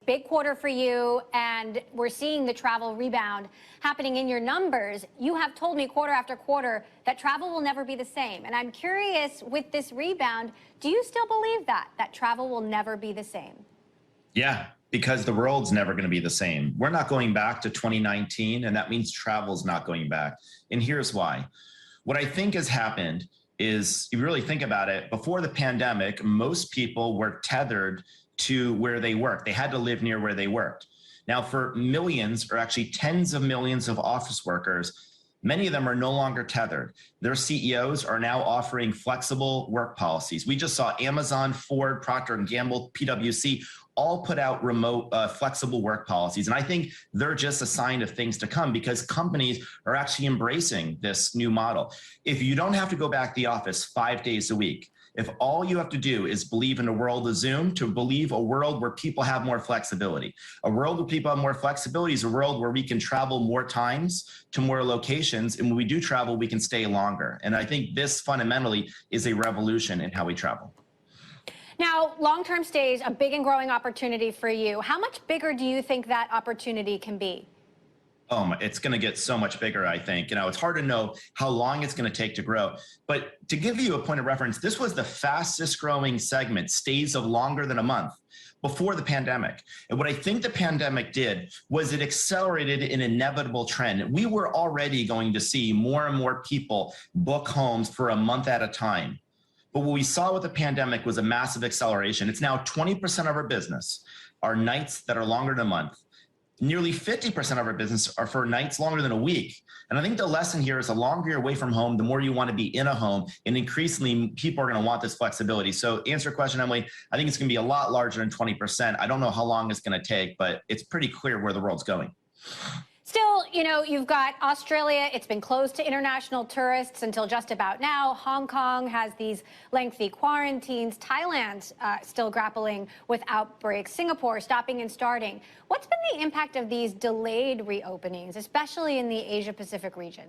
big quarter for you, and we're seeing the travel rebound happening in your numbers. You have told me quarter after quarter that travel will never be the same. And I'm curious, with this rebound, do you still believe that travel will never be the same? Yeah, because the world's never going to be the same. We're not going back to 2019, and that means travel's not going back. And here's why. What I think has happened is, you really think about it, before the pandemic, most people were tethered to where they work. They had to live near where they worked. Now, for millions, or actually tens of millions of office workers, many of them are no longer tethered. Their CEOs are now offering flexible work policies. We just saw Amazon, Ford, Procter & Gamble, PwC, all put out remote flexible work policies. And I think they're just a sign of things to come, because companies are actually embracing this new model. If you don't have to go back to the office 5 days a week, if all you have to do is believe in a world of Zoom, to believe a world where people have more flexibility. A world where people have more flexibility is a world where we can travel more times to more locations. And when we do travel, we can stay longer. And I think this fundamentally is a revolution in how we travel. Now, long-term stays, a big and growing opportunity for you. How much bigger do you think that opportunity can be? Oh, it's going to get so much bigger, I think. It's hard to know how long it's going to take to grow. But to give you a point of reference, this was the fastest growing segment, stays of longer than a month, before the pandemic. And what I think the pandemic did was it accelerated an inevitable trend. We were already going to see more and more people book homes for a month at a time. But what we saw with the pandemic was a massive acceleration. It's now 20% of our business are nights that are longer than a month. Nearly 50% of our business are for nights longer than a week. And I think the lesson here is the longer you're away from home, the more you want to be in a home. And increasingly, people are going to want this flexibility. So to answer your question, Emily, I think it's going to be a lot larger than 20%. I don't know how long it's going to take, but it's pretty clear where the world's going. Still, you've got Australia. It's been closed to international tourists until just about now. Hong Kong has these lengthy quarantines. Thailand still grappling with outbreaks. Singapore stopping and starting. What's been the impact of these delayed reopenings, especially in the Asia-Pacific region?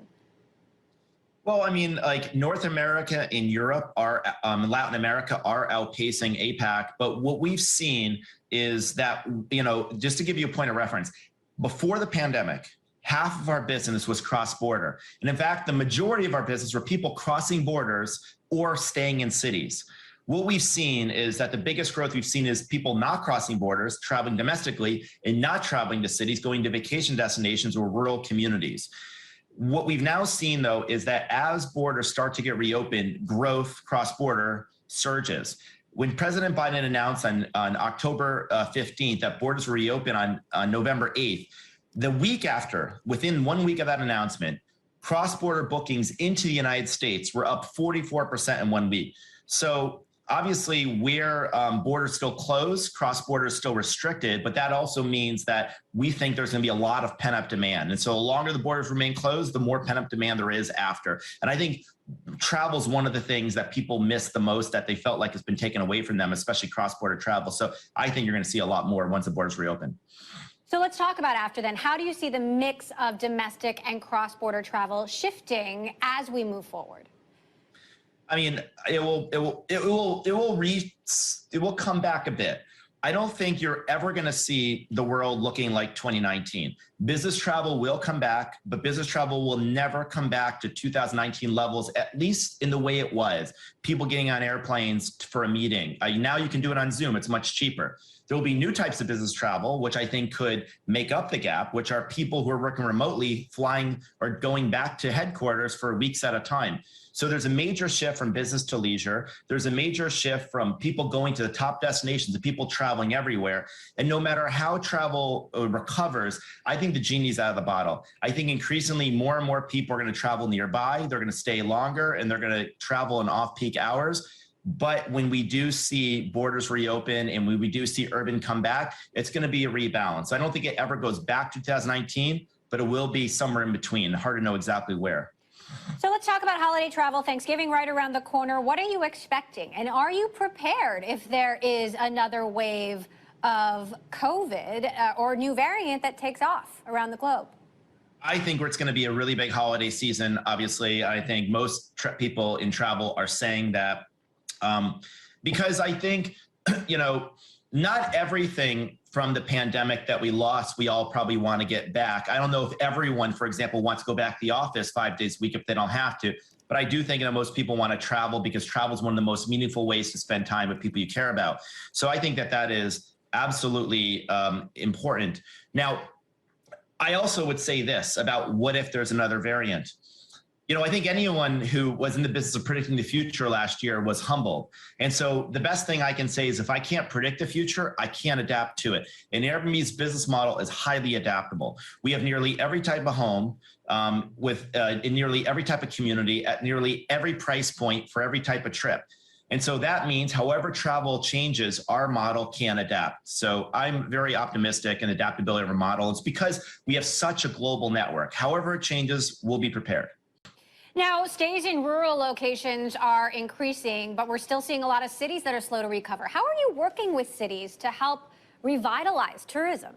Well, I mean, like North America and Europe are, Latin America are outpacing APAC. But what we've seen is that, just to give you a point of reference, before the pandemic, half of our business was cross-border. And in fact, the majority of our business were people crossing borders or staying in cities. What we've seen is that the biggest growth we've seen is people not crossing borders, traveling domestically, and not traveling to cities, going to vacation destinations or rural communities. What we've now seen, though, is that as borders start to get reopened, growth cross-border surges. When President Biden announced on October 15th that borders were reopened on November 8th, the week after, within 1 week of that announcement, cross-border bookings into the United States were up 44% in 1 week. So obviously, where borders still closed, cross-border is still restricted, but that also means that we think there's going to be a lot of pent-up demand. And so the longer the borders remain closed, the more pent-up demand there is after. And I think travel is one of the things that people miss the most, that they felt like has been taken away from them, especially cross-border travel. So I think you're going to see a lot more once the borders reopen. So let's talk about after then. How do you see the mix of domestic and cross-border travel shifting as we move forward? I mean, it will come back a bit. I don't think you're ever going to see the world looking like 2019. Business travel will come back, but business travel will never come back to 2019 levels, at least in the way it was. People getting on airplanes for a meeting. Now you can do it on Zoom. It's much cheaper. There will be new types of business travel, which I think could make up the gap, which are people who are working remotely, flying or going back to headquarters for weeks at a time. So there's a major shift from business to leisure. There's a major shift from people going to the top destinations to people traveling everywhere. And no matter how travel recovers, I think the genie's out of the bottle. I think increasingly more and more people are going to travel nearby. They're going to stay longer, and they're going to travel in off-peak hours. But when we do see borders reopen and when we do see urban come back, it's going to be a rebalance. So I don't think it ever goes back to 2019, but it will be somewhere in between. Hard to know exactly where. So let's talk about holiday travel. Thanksgiving right around the corner. What are you expecting? And are you prepared if there is another wave of COVID or new variant that takes off around the globe? I think it's going to be a really big holiday season. Obviously, I think most people in travel are saying that because I think, not everything from the pandemic that we lost, we all probably want to get back. I don't know if everyone, for example, wants to go back to the office 5 days a week if they don't have to, but I do think that most people want to travel because travel is one of the most meaningful ways to spend time with people you care about. So I think that that is absolutely important. Now, I also would say this about what if there's another variant? You know, I think anyone who was in the business of predicting the future last year was humbled. And so the best thing I can say is if I can't predict the future, I can't adapt to it. And Airbnb's business model is highly adaptable. We have nearly every type of home in nearly every type of community at nearly every price point for every type of trip. And so that means however travel changes, our model can adapt. So I'm very optimistic in adaptability of our model. It's because we have such a global network. However it changes, we'll be prepared. Now, stays in rural locations are increasing, but we're still seeing a lot of cities that are slow to recover. How are you working with cities to help revitalize tourism?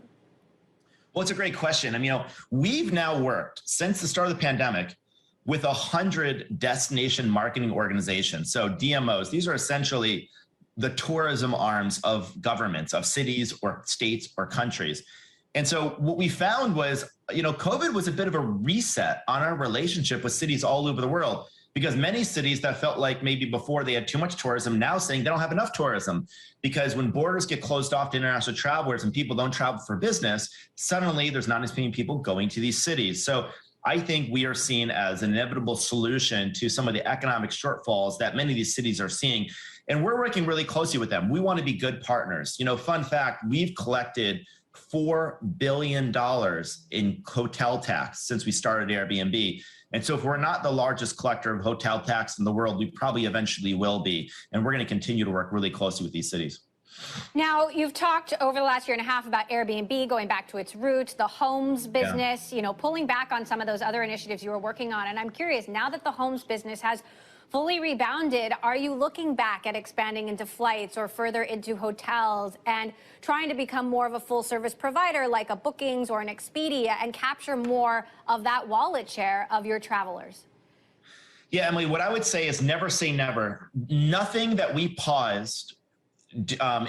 Well, it's a great question. I mean, we've now worked since the start of the pandemic with 100 destination marketing organizations. So DMOs, these are essentially the tourism arms of governments, of cities or states or countries. And so what we found was, COVID was a bit of a reset on our relationship with cities all over the world, because many cities that felt like maybe before they had too much tourism now saying they don't have enough tourism, because when borders get closed off to international travelers and people don't travel for business, suddenly there's not as many people going to these cities. So I think we are seen as an inevitable solution to some of the economic shortfalls that many of these cities are seeing. And we're working really closely with them. We want to be good partners. Fun fact, we've collected $4 billion in hotel tax since we started Airbnb. And so if we're not the largest collector of hotel tax in the world, we probably eventually will be. And we're going to continue to work really closely with these cities. Now, you've talked over the last year and a half about Airbnb going back to its roots, the homes business, pulling back on some of those other initiatives you were working on. And I'm curious, now that the homes business has fully rebounded, are you looking back at expanding into flights or further into hotels and trying to become more of a full service provider like a Bookings or an Expedia and capture more of that wallet share of your travelers? Yeah, Emily, what I would say is never say never. Nothing that we paused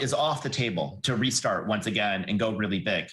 is off the table to restart once again and go really big.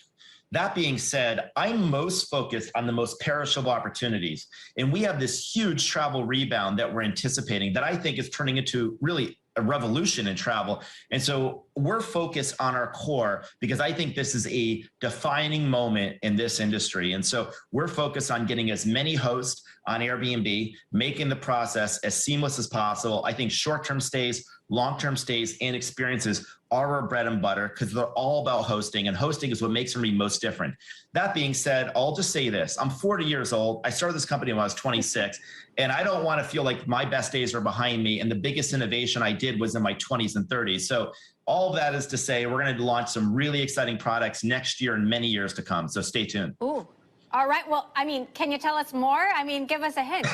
That being said, I'm most focused on the most perishable opportunities. And we have this huge travel rebound that we're anticipating that I think is turning into really a revolution in travel. And so we're focused on our core because I think this is a defining moment in this industry. And so we're focused on getting as many hosts on Airbnb, making the process as seamless as possible. I think short-term stays, long-term stays, and experiences are our bread and butter because they're all about hosting, and hosting is what makes me most different. That being said, I'll just say this. I'm 40 years old. I started this company when I was 26, and I don't want to feel like my best days are behind me, and the biggest innovation I did was in my 20s and 30s. So all of that is to say we're going to launch some really exciting products next year and many years to come. So stay tuned. Ooh. All right. Well, can you tell us more? Give us a hint.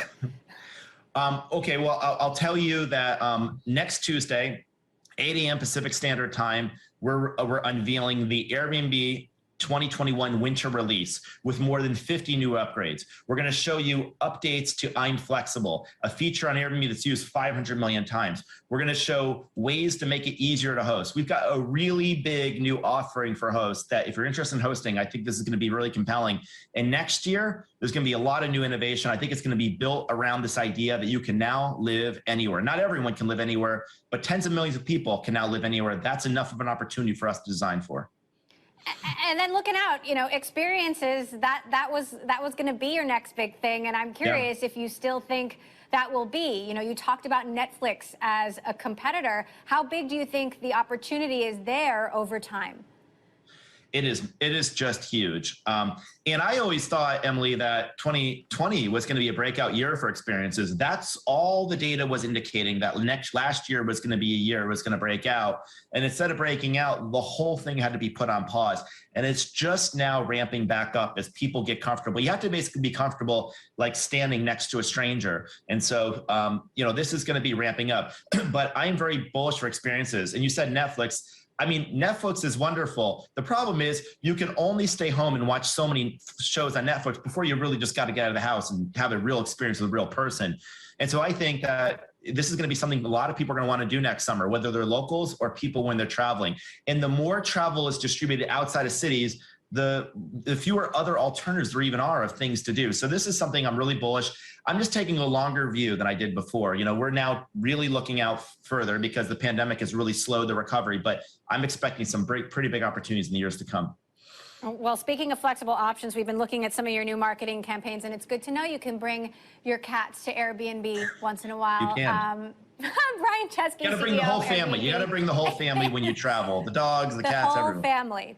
Okay. Well, I'll tell you that next Tuesday, 8 a.m. Pacific Standard Time, we're unveiling the Airbnb 2021 winter release with more than 50 new upgrades. We're going to show you updates to I'm Flexible, a feature on Airbnb that's used 500 million times. We're going to show ways to make it easier to host. We've got a really big new offering for hosts that if you're interested in hosting, I think this is going to be really compelling. And next year, there's going to be a lot of new innovation. I think it's going to be built around this idea that you can now live anywhere. Not everyone can live anywhere, but tens of millions of people can now live anywhere. That's enough of an opportunity for us to design for. And then looking out, experiences, that was going to be your next big thing. And I'm curious if you still think that will be. You talked about Netflix as a competitor. How big do you think the opportunity is there over time? It is just huge. And I always thought, Emily, that 2020 was going to be a breakout year for experiences. That's all the data was indicating, that last year was going to be a year it was going to break out. And instead of breaking out, the whole thing had to be put on pause. And it's just now ramping back up as people get comfortable. You have to basically be comfortable like standing next to a stranger. And so, this is going to be ramping up. But I'm very bullish for experiences. And you said Netflix. Netflix is wonderful. The problem is you can only stay home and watch so many shows on Netflix before you really just got to get out of the house and have a real experience with a real person. And so I think that this is going to be something a lot of people are going to want to do next summer, whether they're locals or people when they're traveling. And the more travel is distributed outside of cities, the fewer other alternatives there even are of things to do. So this is something I'm really bullish. I'm just taking a longer view than I did before. You know, we're now really looking out further because the pandemic has really slowed the recovery, but I'm expecting some pretty big opportunities in the years to come. Well, speaking of flexible options, we've been looking at some of your new marketing campaigns, and it's good to know you can bring your cats to Airbnb once in a while. You can. Brian Chesky, You got to bring the whole family. You got to bring the whole family when you travel. The dogs, the cats, whole everyone. family.